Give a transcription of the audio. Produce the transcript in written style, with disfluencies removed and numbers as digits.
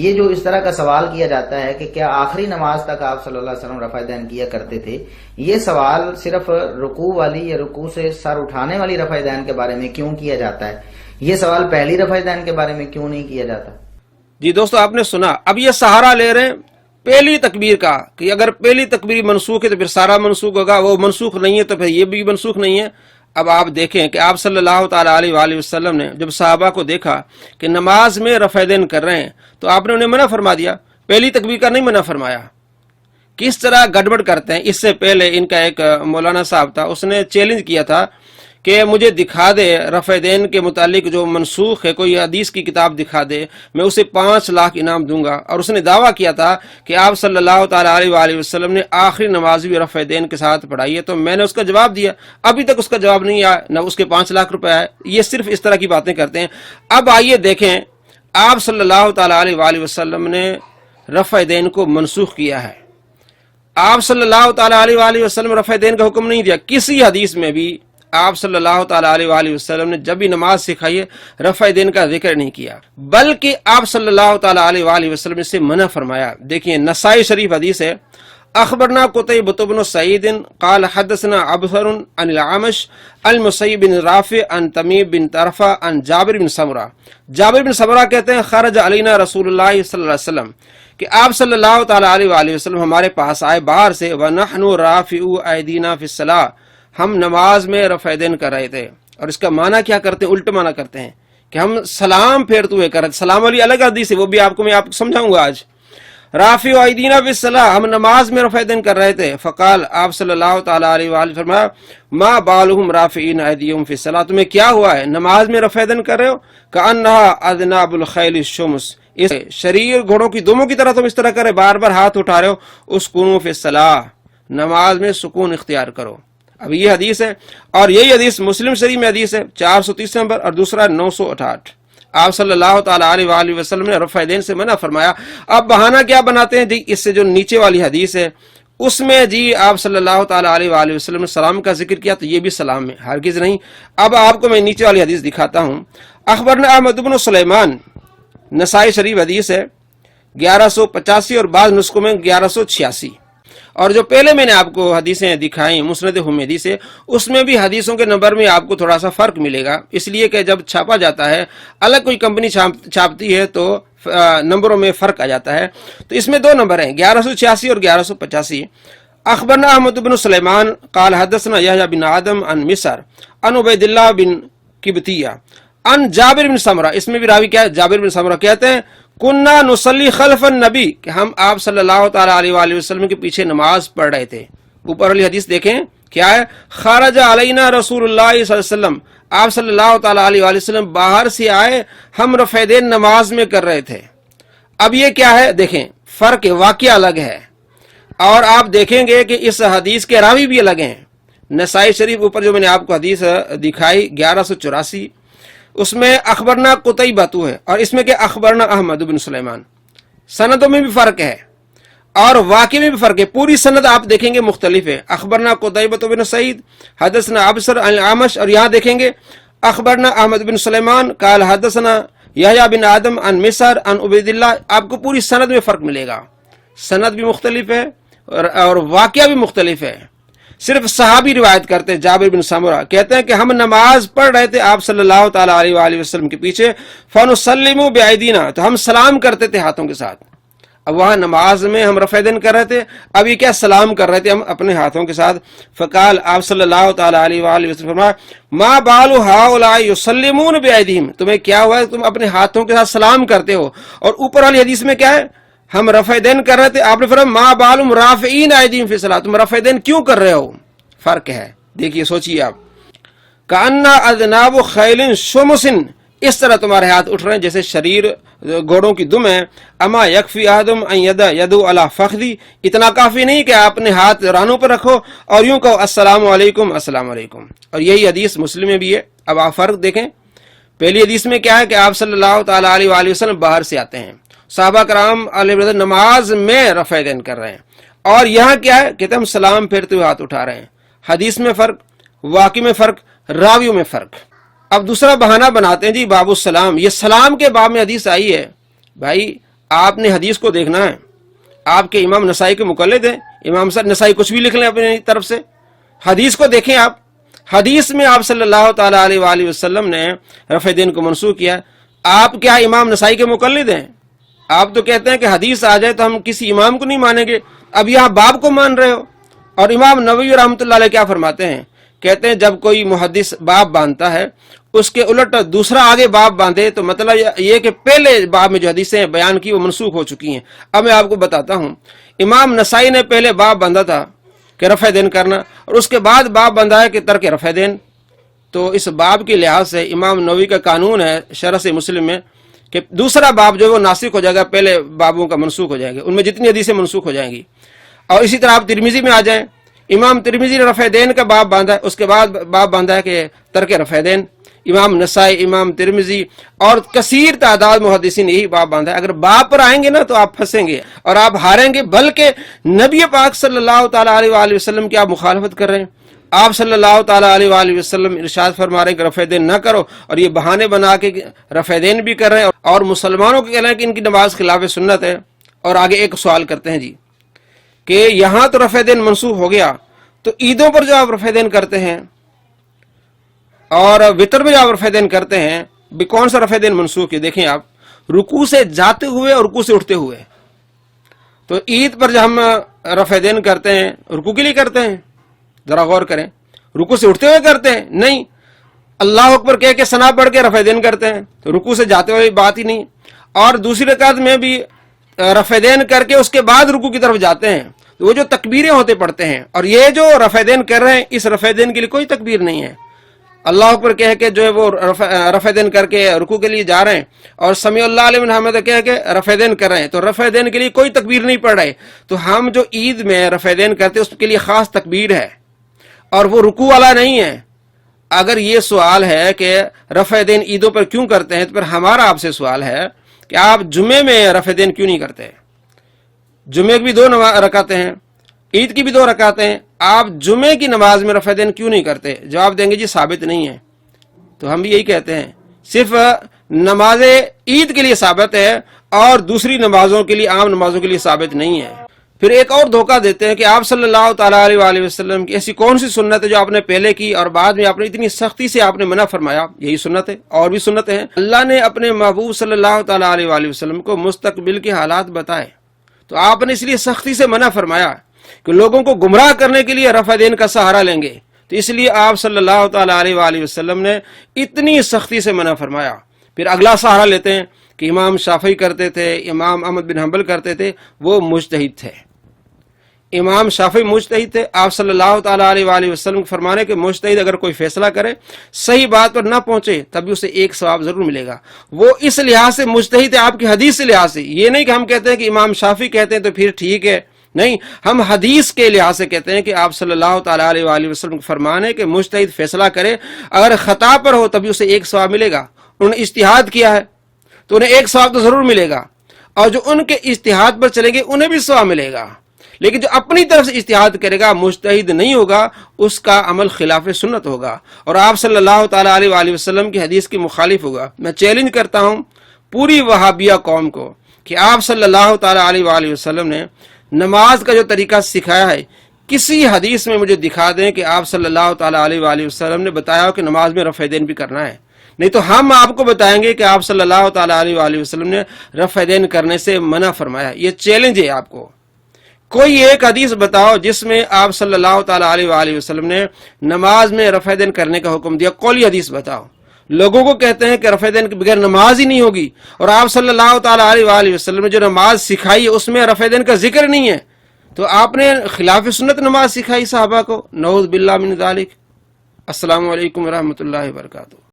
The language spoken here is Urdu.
یہ جو اس طرح کا سوال کیا جاتا ہے کہ کیا آخری نماز تک آپ صلی اللہ علیہ وسلم رفع دین کیا کرتے تھے، یہ سوال صرف رکوع والی یا رکوع سے سر اٹھانے والی رفع دین کے بارے میں کیوں کیا جاتا ہے؟ یہ سوال پہلی رفع دین کے بارے میں کیوں نہیں کیا جاتا؟ جی دوستو، آپ نے سنا، اب یہ سہارا لے رہے ہیں پہلی تکبیر کا کہ اگر پہلی تکبیر منسوخ ہے تو پھر سارا منسوخ ہوگا، وہ منسوخ نہیں ہے تو پھر یہ بھی منسوخ نہیں ہے۔ اب آپ دیکھیں کہ آپ صلی اللہ تعالیٰ علیہ وآلہ وسلم نے جب صحابہ کو دیکھا کہ نماز میں رفع دین کر رہے ہیں تو آپ نے انہیں منع فرما دیا، پہلی تکبیر کا نہیں منع فرمایا۔ کس طرح گڑبڑ کرتے ہیں۔ اس سے پہلے ان کا ایک مولانا صاحب تھا، اس نے چیلنج کیا تھا کہ مجھے دکھا دے رفع دین کے متعلق جو منسوخ ہے، کوئی حدیث کی کتاب دکھا دے، میں اسے 5 لاکھ انعام دوں گا۔ اور اس نے دعویٰ کیا تھا کہ آپ صلی اللہ تعالیٰ علیہ وآلہ وسلم نے آخری نماز بھی رفع دین کے ساتھ پڑھائی ہے، تو میں نے اس کا جواب دیا، ابھی تک اس کا جواب نہیں آیا، نہ اس کے 5 لاکھ روپے آئے۔ یہ صرف اس طرح کی باتیں کرتے ہیں۔ اب آئیے دیکھیں، آپ صلی اللہ تعالیٰ علیہ وآلہ وسلم نے رفع دین کو منسوخ کیا ہے۔ آپ صلی اللہ تعالیٰ علیہ وآلہ وسلم رفع دین کا حکم نہیں دیا، کسی حدیث میں بھی آپ صلی اللہ تعالیٰ علیہ وآلہ وسلم نے جب بھی نماز سکھائی ہے رفع دین کا ذکر نہیں کیا، بلکہ آپ صلی اللہ تعالیٰ علیہ وآلہ وسلم نے اسے منع فرمایا۔ دیکھیں نسائی شریف حدیث ہے، اخبرنا قتیبۃ بن سعید قال حدثنا ابصر عن العامش المسیب بن رافع عن تمیم بن طرفہ عن جابر بن سمرہ۔ جابر بن سمرہ کہتے ہیں خرج علینا رسول اللہ صلی اللہ علیہ وسلم، کہ آپ صلی اللہ تعالیٰ علیہ وآلہ وسلم ہمارے پاس آئے باہر سے، وَنَحْنُ رَافِعُوا أَيْدِينَا فِي الصَّلَاةِ، ہم نماز میں رفع دین کر رہے تھے۔ اور اس کا معنی کیا کرتے ہیں؟ الٹ معنی کرتے ہیں کہ ہم سلام پھیرتے ہوئے کر رہے تھے۔ سلام والی الگ حدیث ہے، وہ بھی آپ کو میں سمجھاؤں گا آج۔ رافعوا أيدينا في الصلاة، ہم نماز میں رفع دین کر رہے تھے۔ فقال، آپ صلی اللہ تعالیٰ علیہ وآلہ فرمایا، ما بالهم رافعين أيديهم في الصلاة، تمہیں کیا ہوا ہے نماز میں رفع دین کر رہے ہو؟ كأنها أذناب الخيل الشمس، اس شریر گھوڑوں کی دموں کی طرح تم اس طرح کرے، بار بار ہاتھ اٹھا رہے ہو۔ اسکنوا فی الصلاة، نماز میں سکون اختیار کرو۔ اب یہ حدیث ہے، اور یہی حدیث مسلم شریف میں حدیث ہے 430 نمبر، اور دوسرا 968۔ آپ صلی اللہ تعالیٰ علیہ وآلہ وسلم نے رفع دین سے منع فرمایا۔ اب بہانہ کیا بناتے ہیں جی؟ اس سے جو نیچے والی حدیث ہے اس میں جی آپ صلی اللہ تعالیٰ علیہ وآلہ وسلم نے سلام کا ذکر کیا، تو یہ بھی سلام میں ہرگز نہیں۔ اب آپ کو میں نیچے والی حدیث دکھاتا ہوں۔ اخبرنا احمد بن سلیمان، نسائی شریف حدیث ہے 1185، اور بعض نسخوں میں 1186۔ اور جو پہلے میں نے آپ کو حدیثیں دکھائیں مسند حمیدی سے، اس میں بھی حدیثوں کے نمبر میں آپ کو تھوڑا سا فرق ملے گا، اس لیے کہ جب چھاپا جاتا ہے، الگ کوئی کمپنی چھاپتی ہے تو نمبروں میں فرق آ جاتا ہے۔ تو اس میں 2 نمبر ہیں، 1186 اور 1185۔ اخبرنا احمد بن سلیمان قال حدثنا یحییٰ بن آدم عن مصر عن عبید اللہ بن قبطیہ عن جابر بن سمرہ۔ اس میں بھی راوی کیا ہے؟ جابر بن سمرہ کہتے ہیں کننا نصلی خلف النبی، کہ ہم آپ صلی اللہ تعالیٰ علیہ وآلہ وسلم کے پیچھے نماز پڑھ رہے تھے۔ اوپر والی حدیث دیکھیں کیا ہے؟ خرج علینا رسول اللہ صلی اللہ علیہ وسلم، آپ صلی اللہ تعالیٰ علیہ وآلہ وسلم باہر سے آئے، ہم رفع دین نماز میں کر رہے تھے۔ اب یہ کیا ہے؟ دیکھیں فرق ہے، واقعہ الگ ہے، اور آپ دیکھیں گے کہ اس حدیث کے راوی بھی الگ ہیں۔ نسائی شریف اوپر جو میں نے آپ کو حدیث دکھائی 1184، اس میں اخبرنا قتیبۃ ہے، اور اس میں کہ اخبرنا احمد بن سلیمان۔ سندوں میں بھی فرق ہے اور واقع میں بھی فرق ہے، پوری سند آپ دیکھیں گے مختلف ہے۔ اخبرنا قتیبۃ بن سعید حدثنا ابصر عن العامش، اور یہاں دیکھیں گے اخبرنا احمد بن سلیمان قال حدثنا یحییٰ بن آدم عن مصر عن عبید اللہ۔ آپ کو پوری سند میں فرق ملے گا، سند بھی مختلف ہے اور واقعہ بھی مختلف ہے۔ صرف صحابی روایت کرتے ہیں، جابر بن سمرہ کہتے ہیں کہ ہم نماز پڑھ رہے تھے آپ صلی اللہ تعالیٰ علیہ وآلہ وسلم کے پیچھے، فنسلم بأیدینا، تو ہم سلام کرتے تھے ہاتھوں کے ساتھ۔ اب وہاں نماز میں ہم رفع دین کر رہے تھے، اب یہ کیا سلام کر رہے تھے ہم اپنے ہاتھوں کے ساتھ۔ فقال، آپ صلی اللہ تعالیٰ علیہ وآلہ وسلم فرمایا، ما بال ہؤلاء یسلمون بأیدیہم، تمہیں کیا ہوا ہے تم اپنے ہاتھوں کے ساتھ سلام کرتے ہو؟ اور اوپر والی حدیث میں کیا ہے؟ ہم رفع دین کر رہے تھے، آپ نے فرمایا ما بالهم رافعین ایدیہم فی الصلاۃ، تم رفع دین کیوں کر رہے ہو؟ فرق ہے، دیکھیے سوچیے آپ۔ کأنَّ اذناب خیل شمس، اس طرح تمہارے ہاتھ اٹھ رہے ہیں جیسے شریر گھوڑوں کی دم ہے۔ اما یکفی احدم ان یدعو علی فخذی، اتنا کافی نہیں کہ آپ اپنے ہاتھ رانوں پر رکھو اور یوں کہو السلام علیکم السلام علیکم۔ اور یہی حدیث مسلم میں بھی ہے۔ اب آپ فرق دیکھیں، پہلی حدیث میں کیا ہے کہ آپ صلی اللہ تعالیٰ علیہ وآلہ وسلم باہر سے آتے ہیں، صحابہ کرام علیہ رضوان نماز میں رفع دین کر رہے ہیں، اور یہاں کیا ہے کہ ہم سلام پھیرتے ہوئے ہاتھ اٹھا رہے ہیں۔ حدیث میں فرق، واقع میں فرق، راویوں میں فرق۔ اب دوسرا بہانہ بناتے ہیں جی باب السلام، یہ سلام کے باب میں حدیث آئی ہے۔ بھائی آپ نے حدیث کو دیکھنا ہے. آپ کے امام نسائی کے مقلد ہیں, امام صاحب نسائی کچھ بھی لکھ لیں اپنی طرف سے, حدیث کو دیکھیں آپ. حدیث میں آپ صلی اللہ تعالی علیہ وآلہ وسلم نے رفع دین کو منسوخ کیا. آپ کیا امام نسائی کے مقلد ہیں؟ آپ تو کہتے ہیں کہ حدیث آ جائے تو ہم کسی امام کو نہیں مانیں گے. اب یہاں باب کو مان رہے ہو. اور امام نووی رحمۃ اللہ علیہ کیا فرماتے ہیں؟ کہتے ہیں جب کوئی محدث باب باندھتا ہے اس کے الٹ دوسرا آگے باب باندھے تو مطلب یہ کہ پہلے باب میں جو حدیثیں بیان کی وہ منسوخ ہو چکی ہیں. اب میں آپ کو بتاتا ہوں, امام نسائی نے پہلے باب باندھا تھا کہ رفع دین کرنا, اور اس کے بعد باب باندھا ہے کہ ترک رفع دین. تو اس باب کے لحاظ سے امام نووی کا قانون ہے شرح سے مسلم میں کہ دوسرا باب جو ہے وہ ناسخ ہو جائے گا, پہلے بابوں کا منسوخ ہو جائے گا, ان میں جتنی حدیثیں منسوخ ہو جائیں گی. اور اسی طرح آپ ترمذی میں آ جائیں, امام ترمذی نے رفع دین کا باب باندھا ہے, اس کے بعد باب باندھا ہے کہ ترک رفع دین. امام نسائی, امام ترمذی اور کثیر تعداد محدثین یہی باب باندھا ہے. اگر باب پر آئیں گے نا تو آپ پھنسیں گے اور آپ ہاریں گے, بلکہ نبی پاک صلی اللہ تعالی علیہ وآلہ وسلم کی آپ مخالفت کر رہے ہیں. آپ صلی اللہ تعالی علیہ وآلہ وسلم ارشاد فرما رہے ہیں کہ رفع دین نہ کرو, اور یہ بہانے بنا کے رفع دین بھی کر رہے ہیں, اور مسلمانوں کو کہہ رہے ہیں کہ ان کی نماز خلاف سنت ہے. اور آگے ایک سوال کرتے ہیں جی کہ یہاں تو رفع دین منسوخ ہو گیا, تو عیدوں پر جو آپ رفع دین کرتے ہیں اور وطر میں جو آپ رفع دین کرتے ہیں, بھی کون سا رفع دین منسوخ ہے؟ دیکھیں آپ, رکوع سے جاتے ہوئے اور رکوع سے اٹھتے ہوئے. تو عید پر جو ہم رفع دین کرتے ہیں رکوع کے لیے کرتے ہیں, ذرا غور کریں, رکوع سے اٹھتے ہوئے کرتے ہیں؟ نہیں. اللہ اکبر کہہ کے ثنا پڑھ کے رفع دین کرتے ہیں, تو رکوع سے جاتے ہوئے بات ہی نہیں. اور دوسری رکعت میں بھی رفع دین کر کے اس کے بعد رکوع کی طرف جاتے ہیں, تو وہ جو تکبیریں ہوتے پڑھتے ہیں, اور یہ جو رفع دین کر رہے ہیں اس رفع دین کے لیے کوئی تکبیر نہیں ہے. اللہ اکبر کہہ کے جو ہے وہ رفع دین کر کے رکوع کے لیے جا رہے ہیں, اور سمیع اللہ لمن حمدہ کہہ کے رفع دین کر رہے ہیں, تو رفع دین کے لیے کوئی تکبیر نہیں پڑھ رہے. تو ہم جو عید میں رفع دین کرتے ہیں اس کے لیے خاص تکبیر ہے, اور وہ رکوع والا نہیں ہے. اگر یہ سوال ہے کہ رفع دین عیدوں پر کیوں کرتے ہیں, تو پھر ہمارا آپ سے سوال ہے کہ آپ جمعے میں رفع دین کیوں نہیں کرتے؟ جمعے کی بھی 2 رکعتیں ہیں, عید کی بھی 2 رکعتیں ہیں, آپ جمعے کی نماز میں رفع دین کیوں نہیں کرتے؟ جواب دیں گے جی ثابت نہیں ہے. تو ہم بھی یہی کہتے ہیں, صرف نماز عید کے لیے ثابت ہے اور دوسری نمازوں کے لیے, عام نمازوں کے لیے ثابت نہیں ہے. پھر ایک اور دھوکہ دیتے ہیں کہ آپ صلی اللہ تعالیٰ علیہ وآلہ وسلم کی ایسی کون سی سنت ہے جو آپ نے پہلے کی اور بعد میں آپ نے اتنی سختی سے آپ نے منع فرمایا؟ یہی سنت ہے, اور بھی سنتیں ہیں. اللہ نے اپنے محبوب صلی اللہ تعالیٰ علیہ وآلہ وسلم کو مستقبل کے حالات بتائے, تو آپ نے اس لیے سختی سے منع فرمایا کہ لوگوں کو گمراہ کرنے کے لیے رفع دین کا سہارا لیں گے, تو اس لیے آپ صلی اللہ تعالیٰ علیہ وآلہ وسلم نے اتنی سختی سے منع فرمایا. پھر اگلا سہارا لیتے ہیں کہ امام شافعی کرتے تھے, امام احمد بن حنبل کرتے تھے, وہ مجتہد تھے. امام شافعی مجتہد تھے, آپ صلی اللہ تعالیٰ علیہ وآلہ وسلم فرمانے کہ مجتہد اگر کوئی فیصلہ کرے صحیح بات پر نہ پہنچے تبھی اسے ایک ثواب ضرور ملے گا. وہ اس لحاظ سے مجتہد ہے, آپ کی حدیث سے لحاظ سے. یہ نہیں کہ ہم کہتے ہیں کہ امام شافعی کہتے ہیں تو پھر ٹھیک ہے, نہیں, ہم حدیث کے لحاظ سے کہتے ہیں کہ آپ صلی اللہ تعالیٰ علیہ وآلہ وسلم کو فرمانے کہ مجتہد فیصلہ کرے, اگر خطا پر ہو تبھی اسے ایک ثواب ملے گا. انہوں نے اجتہاد کیا ہے تو انہیں ایک ثواب تو ضرور ملے گا, اور جو ان کے اجتہاد پر چلیں گے انہیں بھی ثواب ملے گا. لیکن جو اپنی طرف سے اجتہاد کرے گا, مجتہد نہیں ہوگا, اس کا عمل خلاف سنت ہوگا اور آپ صلی اللہ تعالیٰ علیہ وآلہ وسلم کی حدیث کی مخالف ہوگا. میں چیلنج کرتا ہوں پوری وہابیہ قوم کو کہ آپ صلی اللہ تعالیٰ علیہ وآلہ وسلم نے نماز کا جو طریقہ سکھایا ہے کسی حدیث میں مجھے دکھا دیں کہ آپ صلی اللہ تعالیٰ علیہ وآلہ وسلم نے بتایا ہو کہ نماز میں رفع دین بھی کرنا ہے. نہیں تو ہم آپ کو بتائیں گے کہ آپ صلی اللہ تعالیٰ علیہ وآلہ وسلم نے رفع دین کرنے سے منع فرمایا. یہ چیلنج ہے آپ کو. کوئی ایک حدیث بتاؤ جس میں آپ صلی اللہ تعالیٰ علیہ وآلہ وسلم نے نماز میں رفع دین کرنے کا حکم دیا. قولی حدیث بتاؤ. لوگوں کو کہتے ہیں کہ رفع دین کے بغیر نماز ہی نہیں ہوگی, اور آپ صلی اللہ تعالیٰ علیہ وآلہ وسلم نے جو نماز سکھائی ہے اس میں رفع دین کا ذکر نہیں ہے, تو آپ نے خلاف سنت نماز سکھائی صحابہ کو. نعوذ باللہ من ذالک. السلام علیکم ورحمۃ اللہ وبرکاتہ.